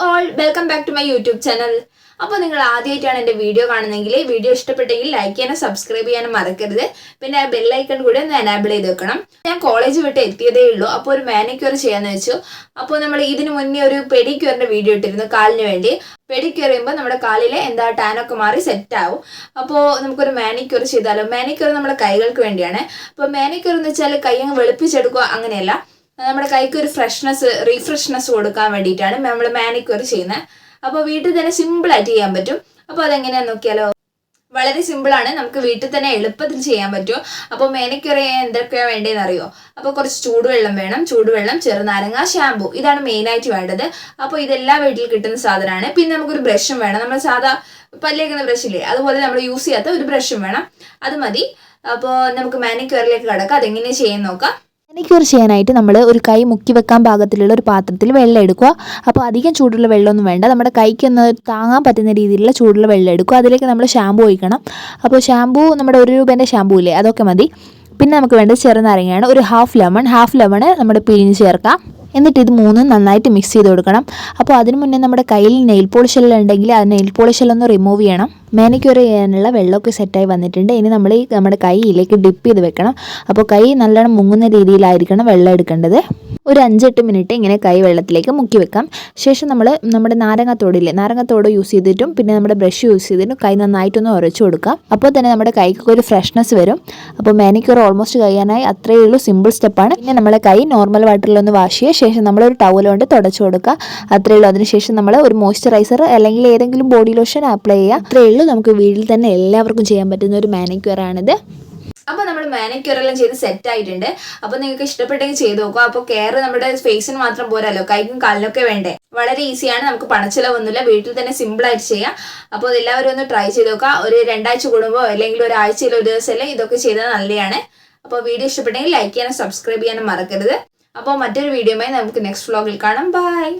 all, welcome back to my YouTube channel. അപ്പോൾ നിങ്ങൾ ആദ്യമായിട്ടാണ് എൻ്റെ വീഡിയോ കാണുന്നതെങ്കിൽ വീഡിയോ ഇഷ്ടപ്പെട്ടെങ്കിൽ ലൈക്ക് ചെയ്യാനും സബ്സ്ക്രൈബ് ചെയ്യാനും മറക്കരുത്. പിന്നെ ബെൽ ഐക്കൺ കൂടി ഒന്ന് എനാബിൾ ചെയ്ത് വെക്കണം. ഞാൻ കോളേജ് വിട്ട് എത്തിയതേ ഉള്ളൂ. അപ്പോൾ ഒരു മാനിക്യൂർ ചെയ്യാന്ന് വെച്ചു. അപ്പോൾ നമ്മൾ ഇതിനു മുന്നേ ഒരു പെഡിക്യൂറിന്റെ വീഡിയോ ഇട്ടിരുന്നു കാലിന് വേണ്ടി. പെഡിക്യൂർ ചെയ്യുമ്പോൾ നമ്മുടെ കാലിലെ ടാനൊക്കെ മാറി സെറ്റ് ആവും. അപ്പോൾ നമുക്കൊരു മാനിക്യൂർ ചെയ്താലോ? മാനിക്യൂർ നമ്മുടെ കൈകൾക്ക് വേണ്ടിയാണ്. അപ്പോൾ മാനിക്യൂർ എന്ന് വെച്ചാൽ കൈ അങ്ങ് വെളുപ്പിച്ചെടുക്കുക അങ്ങനെയല്ല, നമ്മുടെ കൈക്ക് ഒരു റീഫ്രഷ്നെസ് കൊടുക്കാൻ വേണ്ടിയിട്ടാണ് നമ്മൾ മാനിക്യൂർ ചെയ്യുന്നത്. അപ്പോൾ വീട്ടിൽ തന്നെ സിമ്പിളായിട്ട് ചെയ്യാൻ പറ്റും. അപ്പോൾ അതെങ്ങനെയാണെന്ന് നോക്കിയാലോ? വളരെ സിമ്പിളാണ്, നമുക്ക് വീട്ടിൽ തന്നെ എളുപ്പത്തിൽ ചെയ്യാൻ പറ്റും. അപ്പോൾ മാനിക്യൂർ ചെയ്യാൻ എന്തൊക്കെയാണ് വേണ്ടതെന്ന് അറിയോ? അപ്പോൾ കുറച്ച് ചൂടുവെള്ളം വേണം, ചൂടുവെള്ളം, ചെറുനാരങ്ങ, ഷാമ്പു, ഇതാണ് മെയിനായിട്ട് വേണ്ടത്. അപ്പോൾ ഇതെല്ലാം വീട്ടിൽ കിട്ടുന്ന സാധനമാണ്. പിന്നെ നമുക്കൊരു ബ്രഷും വേണം, നമ്മൾ സാധാ പല്ലേക്കുന്ന ബ്രഷില്ലേ അതുപോലെ നമ്മൾ യൂസ് ചെയ്യാത്ത ഒരു ബ്രഷും വേണം, അത് മതി. അപ്പോൾ നമുക്ക് മാനിക്യൂറിലേക്ക് കിടക്കാം. അതെങ്ങനെയാണ് ചെയ്യാൻ നോക്കാം. മാനിക്യൂർ ചെയ്യാനായിട്ട് നമ്മൾ ഒരു കൈ മുക്കി വെക്കാൻ പാകത്തിലുള്ള ഒരു പാത്രത്തിൽ വെള്ളം എടുക്കുക. അപ്പോൾ അധികം ചൂടുള്ള വെള്ളമൊന്നും വേണ്ട, നമ്മുടെ കൈക്ക് ഒന്ന് താങ്ങാൻ പറ്റുന്ന രീതിയിലുള്ള ചൂടുള്ള വെള്ളം എടുക്കുക. അതിലേക്ക് നമ്മൾ ഷാമ്പു ഒഴിക്കണം. അപ്പോൾ ഷാമ്പു നമ്മുടെ 1 രൂപേൻ്റെ ഷാമ്പു ഇല്ലേ, അതൊക്കെ മതി. പിന്നെ നമുക്ക് വേണ്ടത് ചെറുനാരങ്ങയാണ്, ഒരു ഹാഫ് ലെമൺ നമ്മൾ പിഴിഞ്ഞ് ചേർക്കാം. എന്നിട്ട് ഇത് മൂന്നും നന്നായിട്ട് മിക്സ് ചെയ്ത് കൊടുക്കണം. അപ്പോൾ അതിന് മുന്നേ നമ്മുടെ കയ്യിൽ നെയിൽ പോളിഷെല്ലാം ഉണ്ടെങ്കിൽ ആ നെയിൽ പോളിഷെല്ലാം ഒന്ന് റിമൂവ് ചെയ്യണം. മാനിക്യൂർ ചെയ്യാനുള്ള വെള്ളമൊക്കെ സെറ്റായി വന്നിട്ടുണ്ട്. ഇനി നമ്മൾ നമ്മുടെ കൈയിലേക്ക് ഡിപ്പ് ചെയ്ത് വെക്കണം. അപ്പോൾ കൈ നല്ലോണം മുങ്ങുന്ന രീതിയിലായിരിക്കണം വെള്ളം എടുക്കേണ്ടത്. ഒരു 5-8 മിനിറ്റ് ഇങ്ങനെ കൈ വെള്ളത്തിലേക്ക് മുക്കി വെക്കാം. ശേഷം നമ്മുടെ നാരങ്ങത്തോട് യൂസ് ചെയ്തിട്ടും പിന്നെ നമ്മുടെ ബ്രഷ് യൂസ് ചെയ്തിട്ടും കൈ നന്നായിട്ടൊന്ന് ഉരച്ചു കൊടുക്കാം. അപ്പോൾ തന്നെ നമ്മുടെ കൈക്കൊക്കെ ഒരു ഫ്രഷ്നെസ് വരും. അപ്പോൾ മാനിക്യൂർ ഓൾമോസ്റ്റ് കഴിയാനായി. അത്രയേ ഉള്ളൂ, സിമ്പിൾ സ്റ്റെപ്പാണ്. പിന്നെ നമ്മളെ കൈ നോർമൽ വാട്ടറിലൊന്ന് വാഷ് ചെയ്യുക. ശേഷം നമ്മളൊരു ടവൽ കൊണ്ട് തുടച്ചു കൊടുക്കുക. അത്രയേ ഉള്ളൂ. അതിനുശേഷം നമ്മൾ ഒരു മോയ്സ്ചറൈസർ അല്ലെങ്കിൽ ഏതെങ്കിലും ബോഡി ലോഷൻ അപ്ലൈ ചെയ്യുക. അത്രയേ ഉള്ളൂ. നമുക്ക് വീട്ടിൽ തന്നെ എല്ലാവർക്കും ചെയ്യാൻ പറ്റുന്ന ഒരു മാനിക്യൂർ ആണിത്. അപ്പോൾ നമ്മൾ മാനിക്യൂർ എല്ലാം ചെയ്ത് സെറ്റ് ആയിട്ടുണ്ട്. അപ്പോൾ നിങ്ങൾക്ക് ഇഷ്ടപ്പെട്ടെങ്കിൽ ചെയ്ത് നോക്കുക. അപ്പോൾ കെയർ നമ്മുടെ ഫേസിന് മാത്രം പോരല്ലോ, കൈക്കും കാലിനൊക്കെ വേണ്ടേ. വളരെ ഈസിയാണ്, നമുക്ക് പണച്ചിലവൊന്നുമില്ല, വീട്ടിൽ തന്നെ സിമ്പിളായിട്ട് ചെയ്യാം. അപ്പോൾ എല്ലാവരും ഒന്ന് ട്രൈ ചെയ്ത് നോക്കുക. ഒരു 2 ആഴ്ച കൂടുമ്പോൾ അല്ലെങ്കിൽ ഒരു ആഴ്ചയിൽ ഒരു ദിവസമല്ലേ ഇതൊക്കെ ചെയ്താൽ നല്ലതാണ്. അപ്പോൾ വീഡിയോ ഇഷ്ടപ്പെട്ടെങ്കിൽ ലൈക്ക് ചെയ്യാനും സബ്സ്ക്രൈബ് ചെയ്യാനും മറക്കരുത്. അപ്പോൾ മറ്റൊരു വീഡിയോയുമായി നമുക്ക് നെക്സ്റ്റ് വ്ലോഗിൽ കാണാം. ബൈ.